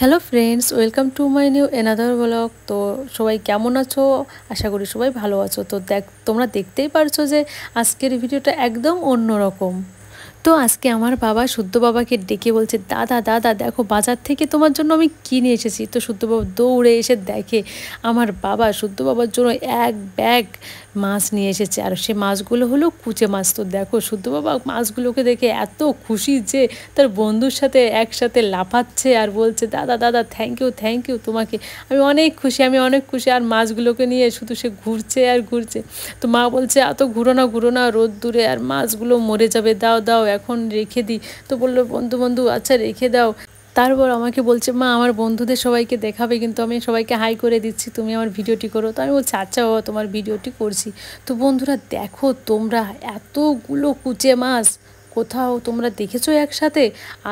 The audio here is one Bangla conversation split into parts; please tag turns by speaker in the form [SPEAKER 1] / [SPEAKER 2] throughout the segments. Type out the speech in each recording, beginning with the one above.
[SPEAKER 1] Hello friends, welcome to my new another blog. তো সবাই কেমন আছো? আশা করি সবাই ভালো আছো। তো তোমরা দেখতেই পারছো যে আজকের ভিডিওটা একদম অন্যরকম। তো আজকে আমার বাবা শুদ্ধ বাবাকে ডেকে বলছে, দাদা দাদা দেখো বাজার থেকে তোমার জন্য আমি কিনে এসেছি। তো শুদ্ধ বাবা দৌড়ে এসে দেখে আমার বাবা শুদ্ধ বাবার জন্য এক ব্যাগ মাছ নিয়ে এসেছে, আর সে মাছগুলো হলো কুচে মাছ। তো দেখো শুদ্ধ বাবা মাছগুলোকে দেখে এত খুশি যে তার বন্ধুর সাথে একসাথে লাফাচ্ছে আর বলছে, দাদা দাদা থ্যাংক ইউ তোমাকে, আমি অনেক খুশি। আর মাছগুলোকে নিয়ে শুধু সে ঘুরছে আর ঘুরছে। তো মা বলছে, এত ঘুরো না রোদ দূরে, আর মাছগুলো মরে যাবে, দাও দাও এখন রেখে দিই। তো বললো বন্ধু আচ্ছা রেখে দাও। তারপর আমাকে বলছে, মা আমার বন্ধুদের সবাইকে দেখাবে, কিন্তু আমি সবাইকে হাই করে দিচ্ছি, তুমি আমার ভিডিওটি করো। তো আমি বলছি, আচ্ছা বাবা তোমার ভিডিওটি করছি। তো বন্ধুরা দেখো, তোমরা এতগুলো কুচে মাছ কোথাও তোমরা দেখেছো একসাথে?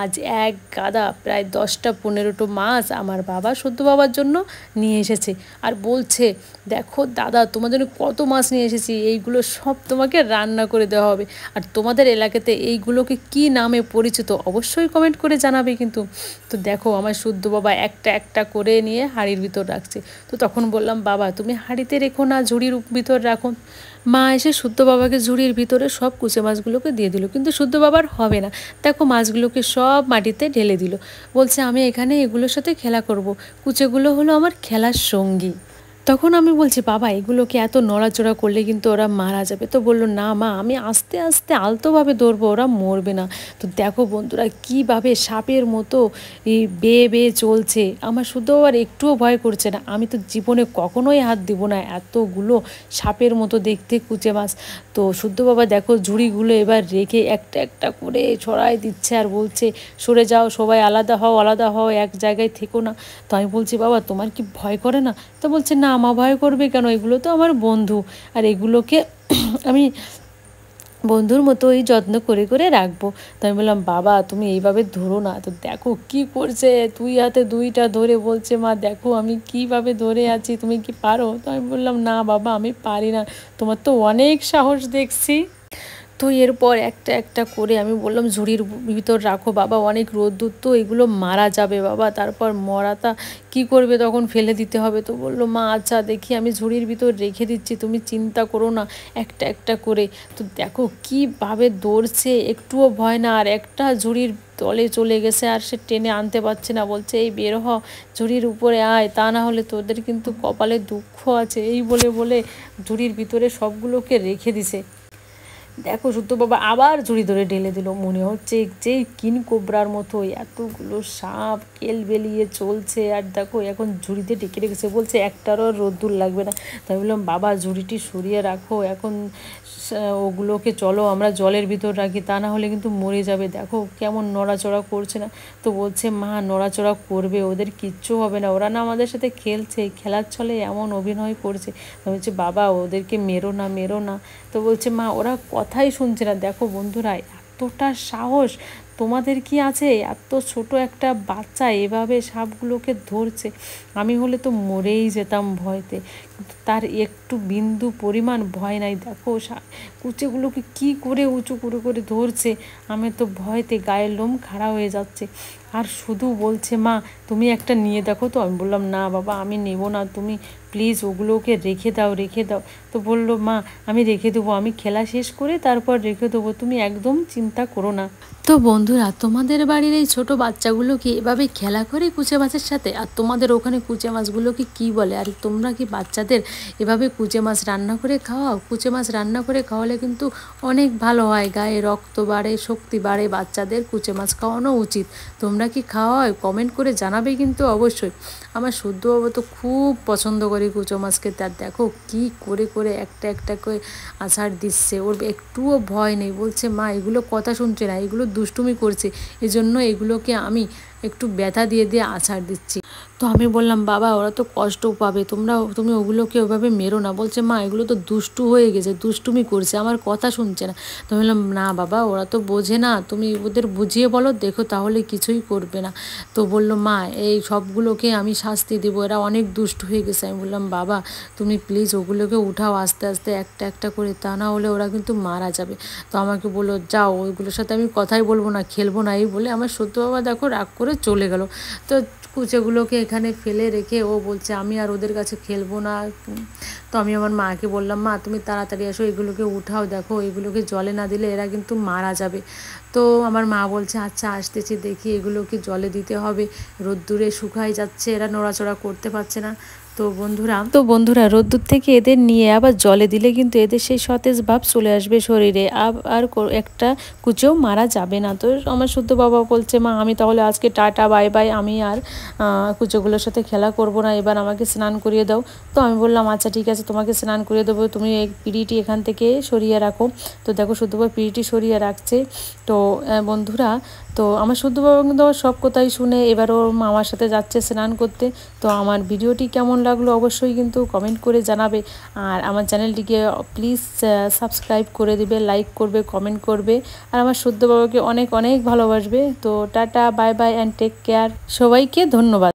[SPEAKER 1] আজ এক গাদা প্রায় 10টা 15টো মাছ আমার বাবা সদ্য বাবার জন্য নিয়ে এসেছে, আর বলছে, দেখো দাদা তোমার জন্য কত মাছ নিয়ে এসেছি, এইগুলো সব তোমাকে রান্না করে দেওয়া হবে। আর তোমাদের এলাকাতে এইগুলোকে কি নামে পরিচিত অবশ্যই কমেন্ট করে জানাবে কিন্তু। তো দেখো আমার শুদ্ধ বাবা একটা একটা করে নিয়ে হাঁড়ির ভিতর রাখছে। তো তখন বললাম, বাবা তুমি হাঁড়িতে রেখো না, ঝুড়ির ভিতর রাখো। মা এসে শুদ্ধ বাবাকে ঝুড়ির ভিতরে সব কুচে মাছগুলোকে দিয়ে দিল, কিন্তু শুদ্ধ বাবার হবে না। দেখো মাছগুলোকে সব মাটিতে ঢেলে দিল, বলছে আমি এখানে এগুলোর সাথে খেলা করব, কুচেগুলো হলো আমার খেলার সঙ্গী। তখন আমি বলছি, বাবা এগুলোকে এত নড়াচড়া করলে কিন্তু ওরা মারা যাবে। তো বললো, না মা আমি আস্তে আস্তে আলতোভাবে ধরবো, ওরা মরবে না। তো দেখো বন্ধুরা কীভাবে সাপের মতো এই বেয়ে বেয়ে চলছে। আমার শুধু আর একটুও ভয় করছে না। আমি তো জীবনে কখনোই হাত দিব না এতগুলো সাপের মতো দেখতে কুচে মাছ। তো শুদ্ধ বাবা দেখো ঝুড়িগুলো এবার রেখে একটা একটা করে ছড়াই দিচ্ছে, আর বলছে, সরে যাও সবাই, আলাদা হও এক জায়গায় থেকো না। তো আমি বলছি, বাবা তোমার কি ভয় করে না? তো বলছে, না মা ভয় করবে কেন, এগুলো তো আমার বন্ধু, আর এগুলোকে আমি বন্ধুর মতোই যত্ন করে করে রাখবো। তো আমি বললাম, বাবা তুমি এইভাবে ধরো না। তো দেখো কি করছে, দুই হাতে দুইটা ধরে বলছে, মা দেখো আমি কিভাবে ধরে আছি, তুমি কি পারো? তো আমি বললাম, না বাবা আমি পারি না, তোমার তো অনেক সাহস দেখছি। তো এরপর একটা একটা করে আমি বললাম, ঝুড়ির ভিতর রাখো বাবা, অনেক রোদ্দুর তো, এগুলো মারা যাবে বাবা, তারপর মরাটা কি করবে, তখন ফেলে দিতে হবে। তো বললো, মা আচ্ছা দেখি আমি ঝুড়ির ভিতর রেখে দিচ্ছি, তুমি চিন্তা করো না, একটা একটা করে। তো দেখো কীভাবে দৌড়ছে, একটুও ভয় না। আর একটা ঝুড়ির তলে চলে গেছে, আর সে টেনে আনতে পারছে না, বলছে, এই বের হ, ঝুড়ির উপরে আয়, তা না হলে তোদের কিন্তু কপালে দুঃখ আছে। এই বলে বলে ঝুড়ির ভিতরে সবগুলোকে রেখে দিছে। দেখো শুদ্ধ বাবা আবার ঝুড়ি ধরে ঢেলে দিল, মনে হচ্ছে যে কিন কোবরার মতো এতগুলো সাপ কেল বেলিয়ে চলছে। আর দেখো এখন ঝুড়িতে ঢেকে রেখেছে, বলছে একটারও রোদ্দুর লাগবে না। তাই বললাম, বাবা ঝুড়িটি সরিয়ে রাখো, এখন ওগুলোকে চলো আমরা জলের ভিতর রাখি, তা না হলে কিন্তু মরে যাবে। দেখো কেমন নড়াচড়া করছে না। তো বলছে, মা নড়াচড়া করবে, ওদের কিচ্ছু হবে না, ওরা না আমাদের সাথে খেলছে, খেলার ছলে এমন অভিনয় করছে। তো বলছে, বাবা ওদেরকে মেরো না। তো বলছে, মা ওরা কথাই শুনছে না। দেখো বন্ধুরা এতটা সাহস তোমাদের কি আছে? এত ছোট একটা বাচ্চা এভাবে সাপগুলোকে ধরছে। আমি হলে তো মরেই যেতাম ভয়তে, কিন্তু তার একটু বিন্দু পরিমাণ ভয় নাই। দেখো কুচেগুলোকে কি করে উঁচু করে ধরছে, আমি তো ভয়তে গায়ের লোম খাড়া হয়ে যাচ্ছে। আর শুধু বলছে, মা তুমি একটা নিয়ে দেখো। তো আমি বললাম, না বাবা আমি নেব না, তুমি প্লিজ ওগুলোকে রেখে দাও। তো বললো, মা আমি রেখে দেবো, আমি খেলা শেষ করে তারপর রেখে দেবো, তুমি একদম চিন্তা করো না। তো বন্ধুরা তোমাদের বাড়ির এই ছোটো বাচ্চাগুলো কি এভাবে খেলা করে কুচে মাছের সাথে? আর তোমাদের ওখানে কুচে মাছগুলোকে কি বলে? আর তোমরা কি বাচ্চাদের এভাবে কুচে মাছ রান্না করে খাওয়াও? কুচে মাছ রান্না করে খাওয়ালে কিন্তু অনেক ভালো হয়, গায়ে রক্ত বাড়ে, শক্তি বাড়ে, বাচ্চাদের কুচে মাছ খাওয়ানো উচিত। তোমরা কি খাওয়াও? কমেন্ট করে জানাবে কিন্তু অবশ্যই। আমার শুদ্ধ বাবা তো খুব পছন্দ করে কুচো মাছকে। তার দেখো কি করে করে একটা একটা করে আছাড় দিচ্ছে, ওর একটুও ভয় নেই। বলছে, মা এগুলো কথা শুনছে না, এগুলো দুষ্টুমি করছে, এজন্য এগুলোকে আমি একটু ব্যথা দিয়ে আছাড় দিচ্ছি। তো আমি বললাম, বাবা ওরা তো কষ্ট পাবে, তুমি ওগুলোকে ওইভাবে মেরো না। বলছে, মা এগুলো তো দুষ্টু হয়ে গেছে, দুষ্টুমি করছে, আমার কথা শুনছে না। তো আমি বললাম, না বাবা ওরা তো বোঝে না, তুমি ওদের বুঝিয়ে বলো, দেখো তাহলে কিছুই করবে না। তো বললো, মা এই সবগুলোকে আমি শাস্তি দেবো, এরা অনেক দুষ্টু হয়ে গেছে। আমি বললাম, বাবা তুমি প্লিজ ওগুলোকে উঠাও আস্তে আস্তে একটা একটা করে, তা না হলে ওরা কিন্তু মারা যাবে। তো আমাকে বললো, যাও ওইগুলোর সাথে আমি কথাই বলবো না, খেলবো না, এই বলে আমার সত্য বাবা দেখো রাগ করে চলে গেল। তো কুচেগুলোকে এখানে ফেলে রেখে ও বলছে আমি আর ওদের কাছে খেলবো না। তো আমি আমার মাকে বললাম, মা তুমি তাড়াতাড়ি আসো, এগুলোকে উঠাও, দেখো এগুলোকে জলে না দিলে এরা কিন্তু মারা যাবে। তো আমার মা বলছে আচ্ছা আসতেছি, দেখি এগুলোকে জলে দিতে হবে, রোদ্দুরে শুকাই যাচ্ছে, এরা নড়াচড়া করতে পারছে না। তো বন্ধুরা রোদ্দুর থেকে এদের নিয়ে আবার জলে দিলে কিন্তু এদের সেই সতেজ ভাব চলে আসবে শরীরে, আর একটা কুচেও মারা যাবে না। তো আমার শুদ্ধ বাবা বলছে, মা আমি তাহলে আজকে টাটা বাই বাই, আমি আর কুচোগুলোর সাথে খেলা করব না, এবার আমাকে স্নান করিয়ে দাও। তো আমি বললাম আচ্ছা ঠিক আছে, তোমাকে স্নান করিয়ে দেবো, তুমি এই পিঁড়িটি এখান থেকে সরিয়ে রাখো। তো দেখো শুদ্ধ বাবা পিঁড়িটি সরিয়ে রাখছে। তো বন্ধুরা, তো আমার শুদ্ধ বাবা কিন্তু আমার সব কথাই শুনে এবার ওর মামার সাথে যাচ্ছে স্নান করতে। তো আমার ভিডিওটি কেমন লাগলো অবশ্যই কিন্তু কমেন্ট করে জানাবে, আর আমার চ্যানেলটিকে প্লিজ সাবস্ক্রাইব করে দিবে, লাইক করবে, কমেন্ট করবে, আর আমার শুদ্ধ বাবাকে অনেক অনেক ভালোবাসবে। তো ta-ta bye bye and take care, সবাইকে ধন্যবাদ।